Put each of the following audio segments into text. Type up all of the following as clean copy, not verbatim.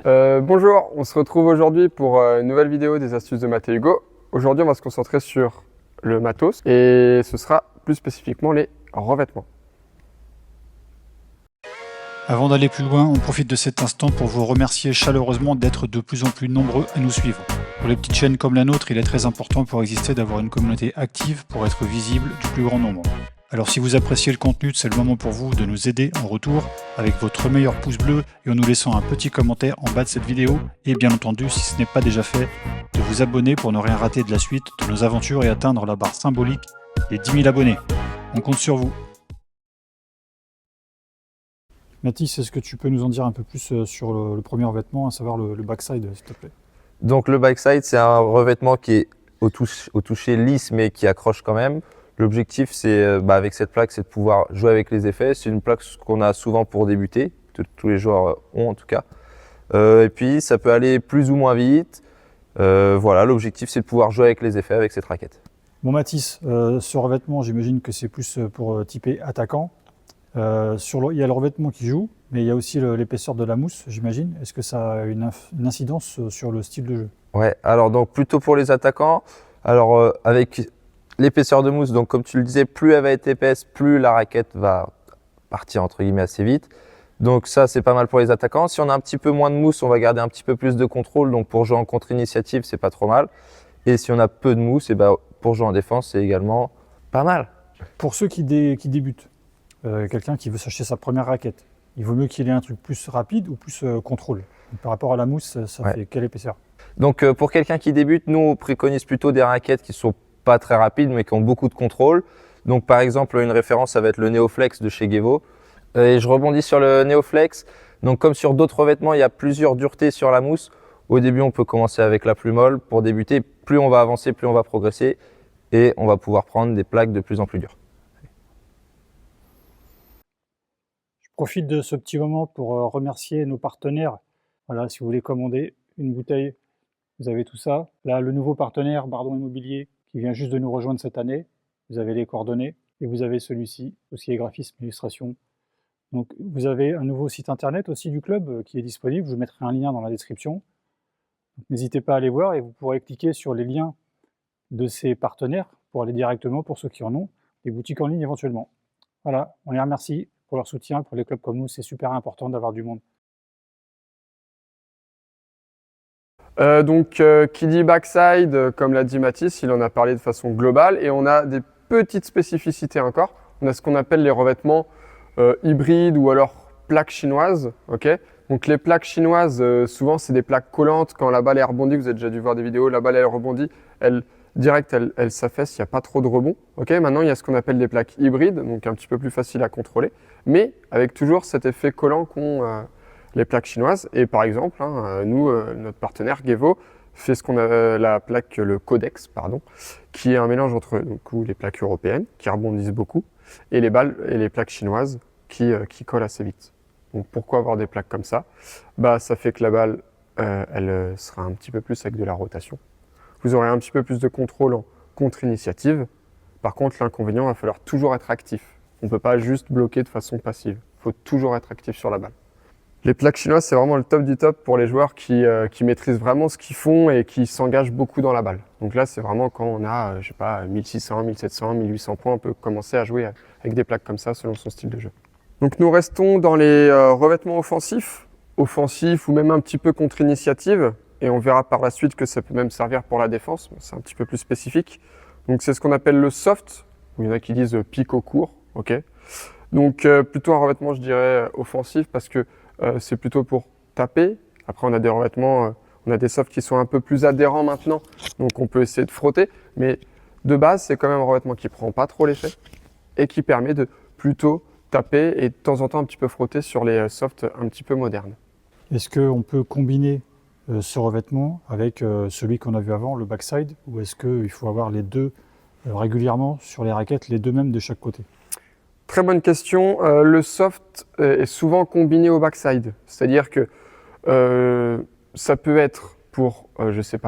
Bonjour, on se retrouve aujourd'hui pour une nouvelle vidéo des astuces de Matt et Hugo. Aujourd'hui, on va se concentrer sur le matos et ce sera plus spécifiquement les revêtements. Avant d'aller plus loin, on profite de cet instant pour vous remercier chaleureusement d'être de plus en plus nombreux à nous suivre. Pour les petites chaînes comme la nôtre, il est très important pour exister d'avoir une communauté active pour être visible du plus grand nombre. Alors si vous appréciez le contenu, c'est le moment pour vous de nous aider en retour avec votre meilleur pouce bleu et en nous laissant un petit commentaire en bas de cette vidéo et bien entendu, si ce n'est pas déjà fait, de vous abonner pour ne rien rater de la suite de nos aventures et atteindre la barre symbolique des 10 000 abonnés. On compte sur vous. Mathis, est-ce que tu peux nous en dire un peu plus sur le premier revêtement, à savoir le backside, s'il te plaît? Donc le backside, c'est un revêtement qui est au toucher lisse mais qui accroche quand même. L'objectif, c'est avec cette plaque, c'est de pouvoir jouer avec les effets. C'est une plaque qu'on a souvent pour débuter, tous les joueurs ont en tout cas. Et puis ça peut aller plus ou moins vite. Voilà, l'objectif, c'est de pouvoir jouer avec les effets avec cette raquette. Bon Mathis, ce revêtement, j'imagine que c'est plus pour typer attaquant. Il y a le revêtement qui joue, mais il y a aussi l'épaisseur de la mousse, j'imagine. Est-ce que ça a une incidence sur le style de jeu? Ouais, alors donc plutôt pour les attaquants. Alors avec l'épaisseur de mousse, donc comme tu le disais, plus elle va être épaisse, plus la raquette va partir entre guillemets assez vite. Donc ça, c'est pas mal pour les attaquants. Si on a un petit peu moins de mousse, on va garder un petit peu plus de contrôle. Donc pour jouer en contre-initiative, c'est pas trop mal. Et si on a peu de mousse, et pour jouer en défense, c'est également pas mal. Pour ceux qui débutent, quelqu'un qui veut s'acheter sa première raquette, il vaut mieux qu'il ait un truc plus rapide ou plus contrôle. Donc, par rapport à la mousse, ça fait quelle épaisseur? Donc pour quelqu'un qui débute, nous on préconise plutôt des raquettes qui sont pas très rapides mais qui ont beaucoup de contrôle. Donc par exemple, une référence, ça va être le Neoflex de chez Gevo. Et je rebondis sur le Neoflex. Donc comme sur d'autres revêtements, il y a plusieurs duretés sur la mousse. Au début, on peut commencer avec la plus molle pour débuter. Plus on va avancer, plus on va progresser et on va pouvoir prendre des plaques de plus en plus dures. Je profite de ce petit moment pour remercier nos partenaires. Voilà, si vous voulez commander une bouteille, vous avez tout ça. Là, le nouveau partenaire, Bardon Immobilier, qui vient juste de nous rejoindre cette année. Vous avez les coordonnées et vous avez celui-ci, aussi les graphismes, illustration. Donc, vous avez un nouveau site internet aussi du club qui est disponible. Je vous mettrai un lien dans la description. N'hésitez pas à aller voir et vous pourrez cliquer sur les liens de ces partenaires pour aller directement, pour ceux qui en ont, des boutiques en ligne éventuellement. Voilà, on les remercie pour leur soutien. Pour les clubs comme nous, c'est super important d'avoir du monde. Qui dit backside, comme l'a dit Mathis, il en a parlé de façon globale et on a des petites spécificités encore. On a ce qu'on appelle les revêtements hybrides ou alors plaques chinoises. Donc les plaques chinoises, souvent c'est des plaques collantes. Quand la balle est rebondie, vous avez déjà dû voir des vidéos, la balle elle rebondit, elle s'affaisse, il n'y a pas trop de rebond. Maintenant il y a ce qu'on appelle des plaques hybrides, donc un petit peu plus facile à contrôler, mais avec toujours cet effet collant qu'ont les plaques chinoises. Et par exemple, notre partenaire Gevo fait ce qu'on a la plaque, le Codex, qui est un mélange entre les plaques européennes qui rebondissent beaucoup et les balles et les plaques chinoises qui collent assez vite. Donc pourquoi avoir des plaques comme ça? Ça fait que la balle, elle sera un petit peu plus avec de la rotation. Vous aurez un petit peu plus de contrôle en contre-initiative. Par contre, l'inconvénient, il va falloir toujours être actif. On ne peut pas juste bloquer de façon passive. Il faut toujours être actif sur la balle. Les plaques chinoises, c'est vraiment le top du top pour les joueurs qui maîtrisent vraiment ce qu'ils font et qui s'engagent beaucoup dans la balle. Donc là, c'est vraiment quand on a, 1600, 1700, 1800 points, on peut commencer à jouer avec des plaques comme ça selon son style de jeu. Donc nous restons dans les revêtements offensifs ou même un petit peu contre-initiative. Et on verra par la suite que ça peut même servir pour la défense, c'est un petit peu plus spécifique. Donc c'est ce qu'on appelle le soft, il y en a qui disent pique au court. Donc plutôt un revêtement, je dirais, offensif parce que c'est plutôt pour taper. Après, on a des revêtements, on a des softs qui sont un peu plus adhérents maintenant, donc on peut essayer de frotter. Mais de base, c'est quand même un revêtement qui prend pas trop l'effet et qui permet de plutôt taper et de temps en temps un petit peu frotter sur les softs un petit peu modernes. Est-ce qu'on peut combiner ce revêtement avec celui qu'on a vu avant, le backside, ou est-ce qu'il faut avoir les deux régulièrement sur les raquettes, les deux mêmes de chaque côté? Très bonne question. Le soft est souvent combiné au backside. C'est-à-dire que ça peut être pour,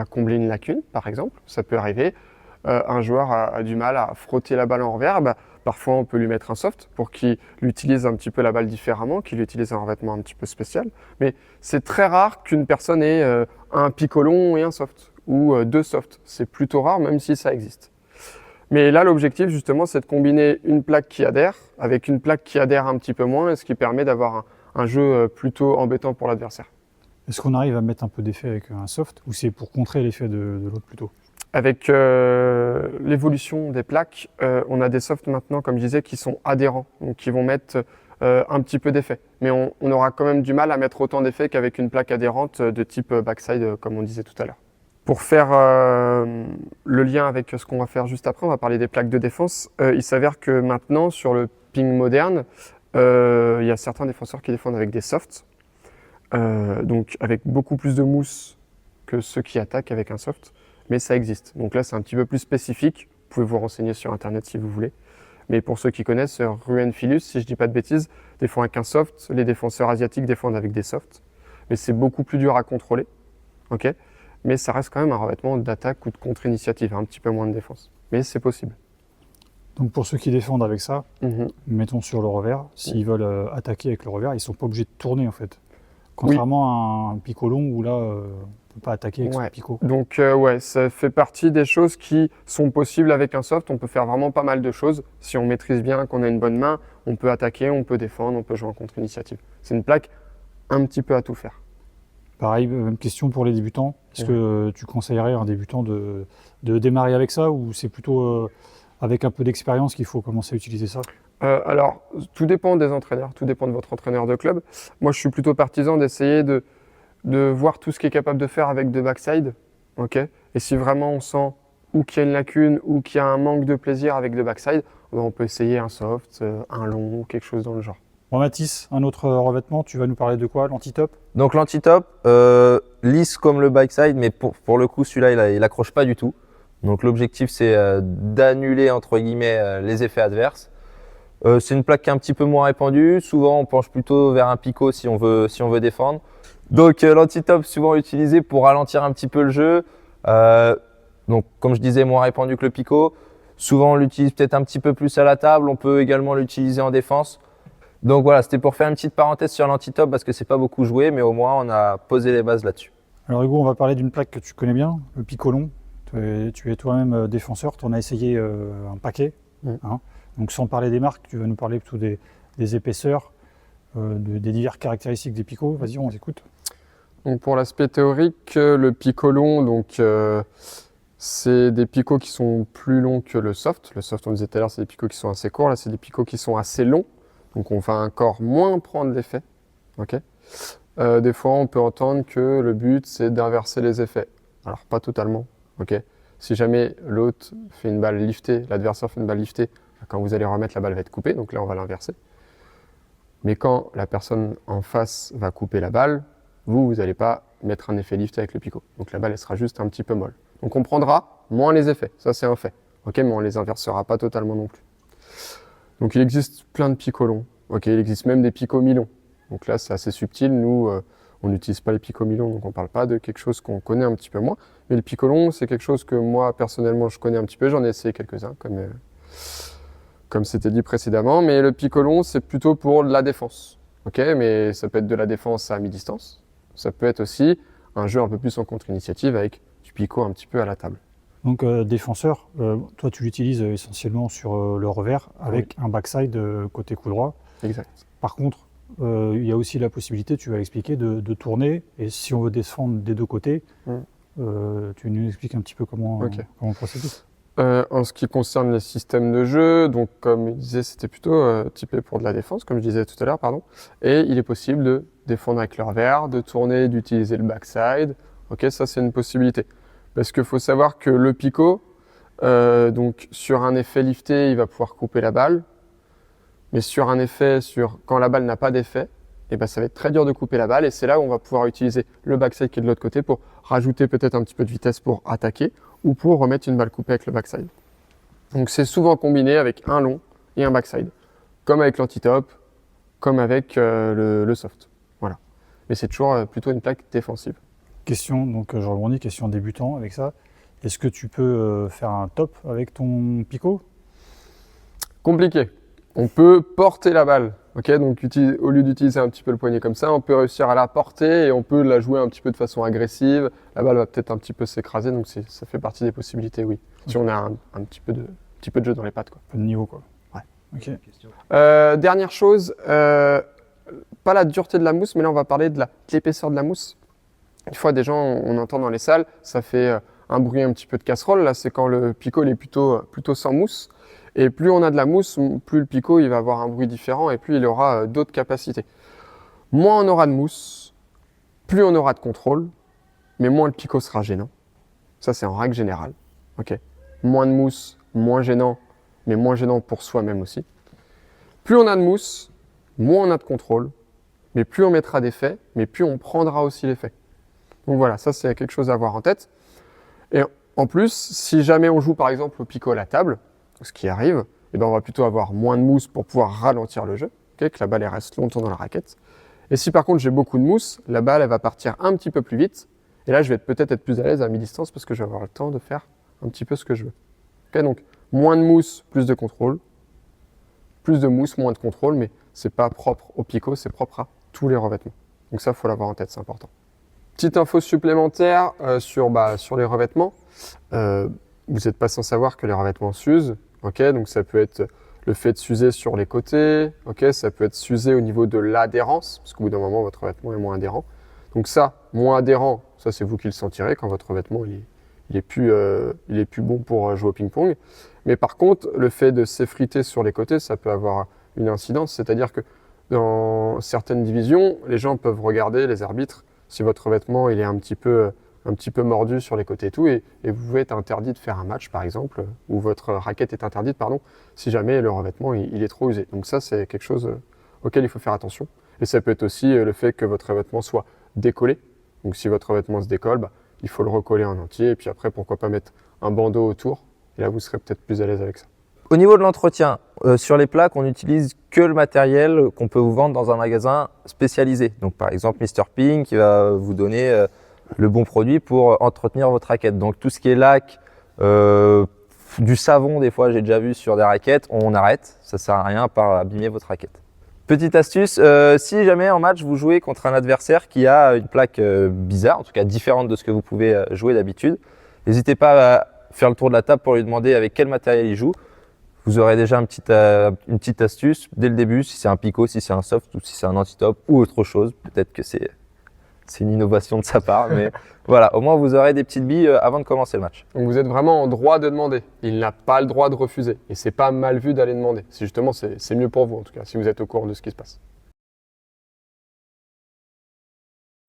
combler une lacune, par exemple. Ça peut arriver. Un joueur a du mal à frotter la balle en revers. Parfois, on peut lui mettre un soft pour qu'il utilise un petit peu la balle différemment, qu'il utilise un revêtement un petit peu spécial. Mais c'est très rare qu'une personne ait un pico long et un soft, ou deux softs. C'est plutôt rare, même si ça existe. Mais là, l'objectif, justement, c'est de combiner une plaque qui adhère avec une plaque qui adhère un petit peu moins, et ce qui permet d'avoir un jeu plutôt embêtant pour l'adversaire. Est-ce qu'on arrive à mettre un peu d'effet avec un soft ou c'est pour contrer l'effet de l'autre plutôt? Avec l'évolution des plaques, on a des softs maintenant, comme je disais, qui sont adhérents, donc qui vont mettre un petit peu d'effet. Mais on aura quand même du mal à mettre autant d'effet qu'avec une plaque adhérente de type backside, comme on disait tout à l'heure. Pour faire le lien avec ce qu'on va faire juste après, on va parler des plaques de défense. Il s'avère que maintenant, sur le ping moderne, il y a certains défenseurs qui défendent avec des softs, donc avec beaucoup plus de mousse que ceux qui attaquent avec un soft. Mais ça existe. Donc là, c'est un petit peu plus spécifique. Vous pouvez vous renseigner sur Internet si vous voulez. Mais pour ceux qui connaissent, Ruen Philus, si je ne dis pas de bêtises, défend avec un soft. Les défenseurs asiatiques défendent avec des softs. Mais c'est beaucoup plus dur à contrôler. Okay, mais ça reste quand même un revêtement d'attaque ou de contre-initiative, un petit peu moins de défense. Mais c'est possible. Donc pour ceux qui défendent avec ça, mettons sur le revers, s'ils veulent attaquer avec le revers, ils ne sont pas obligés de tourner en fait. Contrairement à un picot long où là, on ne peut pas attaquer avec son picot. Donc ouais, ça fait partie des choses qui sont possibles avec un soft. On peut faire vraiment pas mal de choses. Si on maîtrise bien, qu'on a une bonne main, on peut attaquer, on peut défendre, on peut jouer en contre-initiative. C'est une plaque un petit peu à tout faire. Pareil, même question pour les débutants. Est-ce que tu conseillerais à un débutant de démarrer avec ça ou c'est plutôt avec un peu d'expérience qu'il faut commencer à utiliser ça? Alors, tout dépend des entraîneurs, tout dépend de votre entraîneur de club. Moi, je suis plutôt partisan d'essayer de voir tout ce qu'il est capable de faire avec de backside. Okay, et si vraiment on sent ou qu'il y a une lacune ou qu'il y a un manque de plaisir avec de backside, on peut essayer un soft, un long, quelque chose dans le genre. Bon, Mathis, un autre revêtement, tu vas nous parler de quoi? L'anti-top? Donc l'anti-top, lisse comme le backside, mais pour le coup, celui-là, il accroche pas du tout. Donc l'objectif, c'est d'annuler, entre guillemets, les effets adverses. C'est une plaque qui est un petit peu moins répandue. Souvent, on penche plutôt vers un picot si on veut défendre. Donc l'anti-top, souvent utilisé pour ralentir un petit peu le jeu. Donc comme je disais, moins répandu que le picot. Souvent, on l'utilise peut-être un petit peu plus à la table. On peut également l'utiliser en défense. Donc voilà, c'était pour faire une petite parenthèse sur l'anti-top parce que c'est pas beaucoup joué, mais au moins on a posé les bases là-dessus. Alors Hugo, on va parler d'une plaque que tu connais bien, le picot long. Tu es toi-même défenseur, tu en as essayé un paquet. Hein. Donc sans parler des marques, tu vas nous parler plutôt des épaisseurs, des diverses caractéristiques des picots. Vas-y, on t'écoute. Donc pour l'aspect théorique, le picot long, donc c'est des picots qui sont plus longs que le soft. Le soft, on disait tout à l'heure, c'est des picots qui sont assez courts. Là, c'est des picots qui sont assez longs. Donc on va encore moins prendre l'effet. Okay, des fois, on peut entendre que le but, c'est d'inverser les effets. Alors pas totalement. Okay, si jamais l'autre fait une balle liftée, l'adversaire fait une balle liftée, quand vous allez remettre, la balle va être coupée. Donc là, on va l'inverser. Mais quand la personne en face va couper la balle, vous n'allez pas mettre un effet lift avec le picot. Donc la balle, elle sera juste un petit peu molle. Donc on prendra moins les effets, ça c'est un fait. Okay, mais on ne les inversera pas totalement non plus. Donc il existe plein de picots longs. Okay, il existe même des picots mi-longs. Donc là, c'est assez subtil. Nous, on n'utilise pas les picots mi-longs, donc on ne parle pas de quelque chose qu'on connaît un petit peu moins. Mais le picot long, c'est quelque chose que moi, personnellement, je connais un petit peu. J'en ai essayé quelques-uns, comme c'était dit précédemment. Mais le picot long, c'est plutôt pour de la défense. Okay, mais ça peut être de la défense à mi-distance. Ça peut être aussi un jeu un peu plus en contre-initiative avec du picot un petit peu à la table. Donc défenseur, toi tu l'utilises essentiellement sur le revers avec un backside côté coup droit. Exact. Par contre, il y a aussi la possibilité, tu vas l'expliquer, de tourner. Et si on veut défendre des deux côtés, tu nous expliques un petit peu comment procéder. En ce qui concerne les systèmes de jeu, donc comme il disait, c'était plutôt typé pour de la défense, comme je disais tout à l'heure, pardon. Et il est possible de défendre avec le revers, de tourner, d'utiliser le backside. Ok, ça c'est une possibilité. Parce qu'il faut savoir que le picot, donc sur un effet lifté, il va pouvoir couper la balle. Mais sur un effet, quand la balle n'a pas d'effet, eh ben, ça va être très dur de couper la balle. Et c'est là où on va pouvoir utiliser le backside qui est de l'autre côté pour rajouter peut-être un petit peu de vitesse pour attaquer ou pour remettre une balle coupée avec le backside. Donc c'est souvent combiné avec un long et un backside, comme avec l'anti-top, comme avec le soft. Voilà. Mais c'est toujours plutôt une plaque défensive. Question, donc je rebondis, question débutant avec ça. Est-ce que tu peux faire un top avec ton picot? Compliqué. On peut porter la balle. Ok, donc au lieu d'utiliser un petit peu le poignet comme ça, on peut réussir à la porter et on peut la jouer un petit peu de façon agressive. La balle va peut-être un petit peu s'écraser, donc ça fait partie des possibilités, oui. Si on a un petit peu de jeu dans les pattes, quoi. Un peu de niveau, quoi. Ouais. Ok. Dernière chose, pas la dureté de la mousse, mais là on va parler de l'épaisseur de la mousse. Une fois, des gens, on entend dans les salles, ça fait un bruit un petit peu de casserole. Là, c'est quand le picot il est plutôt sans mousse. Et plus on a de la mousse, plus le picot il va avoir un bruit différent et plus il aura d'autres capacités. Moins on aura de mousse, plus on aura de contrôle, mais moins le picot sera gênant. Ça, c'est en règle générale. Okay. Moins de mousse, moins gênant, mais moins gênant pour soi-même aussi. Plus on a de mousse, moins on a de contrôle, mais plus on mettra d'effets, mais plus on prendra aussi l'effet. Donc voilà, ça c'est quelque chose à avoir en tête. Et en plus, si jamais on joue par exemple au picot à la table, ce qui arrive, eh ben on va plutôt avoir moins de mousse pour pouvoir ralentir le jeu, okay, que la balle elle reste longtemps dans la raquette. Et si par contre j'ai beaucoup de mousse, la balle elle va partir un petit peu plus vite, et là je vais peut-être être plus à l'aise à mi-distance parce que je vais avoir le temps de faire un petit peu ce que je veux. Okay, donc moins de mousse, plus de contrôle, plus de mousse, moins de contrôle, mais c'est pas propre au picot, c'est propre à tous les revêtements. Donc ça, il faut l'avoir en tête, c'est important. Petite info supplémentaire sur les revêtements. Vous n'êtes pas sans savoir que les revêtements s'usent. Okay, donc ça peut être le fait de s'user sur les côtés. Okay, ça peut être s'user au niveau de l'adhérence, parce qu'au bout d'un moment, votre revêtement est moins adhérent. Donc ça, moins adhérent, ça c'est vous qui le sentirez quand votre revêtement il est plus bon pour jouer au ping-pong. Mais par contre, le fait de s'effriter sur les côtés, ça peut avoir une incidence. C'est-à-dire que dans certaines divisions, les gens peuvent regarder, les arbitres, si votre revêtement il est un petit peu mordu sur les côtés et tout, et vous pouvez être interdit de faire un match, par exemple, ou votre raquette est interdite, pardon, si jamais le revêtement il est trop usé. Donc ça, c'est quelque chose auquel il faut faire attention. Et ça peut être aussi le fait que votre revêtement soit décollé. Donc si votre revêtement se décolle, il faut le recoller en entier, et puis après, pourquoi pas mettre un bandeau autour, et là, vous serez peut-être plus à l'aise avec ça. Au niveau de l'entretien, sur les plaques, on n'utilise que le matériel qu'on peut vous vendre dans un magasin spécialisé. Donc par exemple, Mr. Ping qui va vous donner le bon produit pour entretenir votre raquette. Donc tout ce qui est lac, du savon, des fois j'ai déjà vu sur des raquettes, on arrête, ça sert à rien à part abîmer votre raquette. Petite astuce, si jamais en match vous jouez contre un adversaire qui a une plaque bizarre, en tout cas différente de ce que vous pouvez jouer d'habitude, n'hésitez pas à faire le tour de la table pour lui demander avec quel matériel il joue. Vous aurez déjà une petite astuce dès le début, si c'est un picot, si c'est un soft ou si c'est un anti-top ou autre chose. Peut-être que c'est une innovation de sa part, mais voilà, au moins vous aurez des petites billes avant de commencer le match. Donc vous êtes vraiment en droit de demander. Il n'a pas le droit de refuser. Et c'est pas mal vu d'aller demander. Justement, c'est mieux pour vous en tout cas, si vous êtes au courant de ce qui se passe.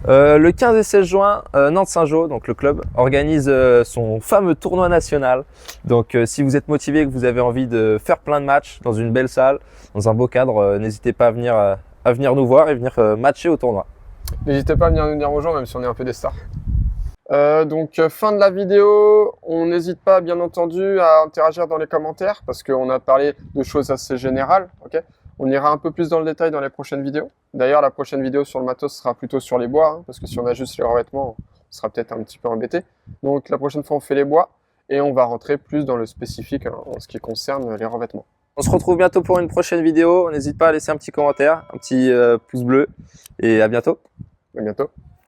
Le 15 et 16 juin, Nantes-Saint-Jean, donc le club, organise son fameux tournoi national. Donc si vous êtes motivé et que vous avez envie de faire plein de matchs dans une belle salle, dans un beau cadre, n'hésitez pas à venir nous voir et venir matcher au tournoi. N'hésitez pas à venir nous dire bonjour, même si on est un peu des stars. Donc fin de la vidéo, on n'hésite pas bien entendu à interagir dans les commentaires parce qu'on a parlé de choses assez générales. Okay, on ira un peu plus dans le détail dans les prochaines vidéos. D'ailleurs, la prochaine vidéo sur le matos sera plutôt sur les bois, parce que si on a juste les revêtements, on sera peut-être un petit peu embêté. Donc la prochaine fois, on fait les bois et on va rentrer plus dans le spécifique en ce qui concerne les revêtements. On se retrouve bientôt pour une prochaine vidéo. N'hésite pas à laisser un petit commentaire, un petit pouce bleu et à bientôt. À bientôt.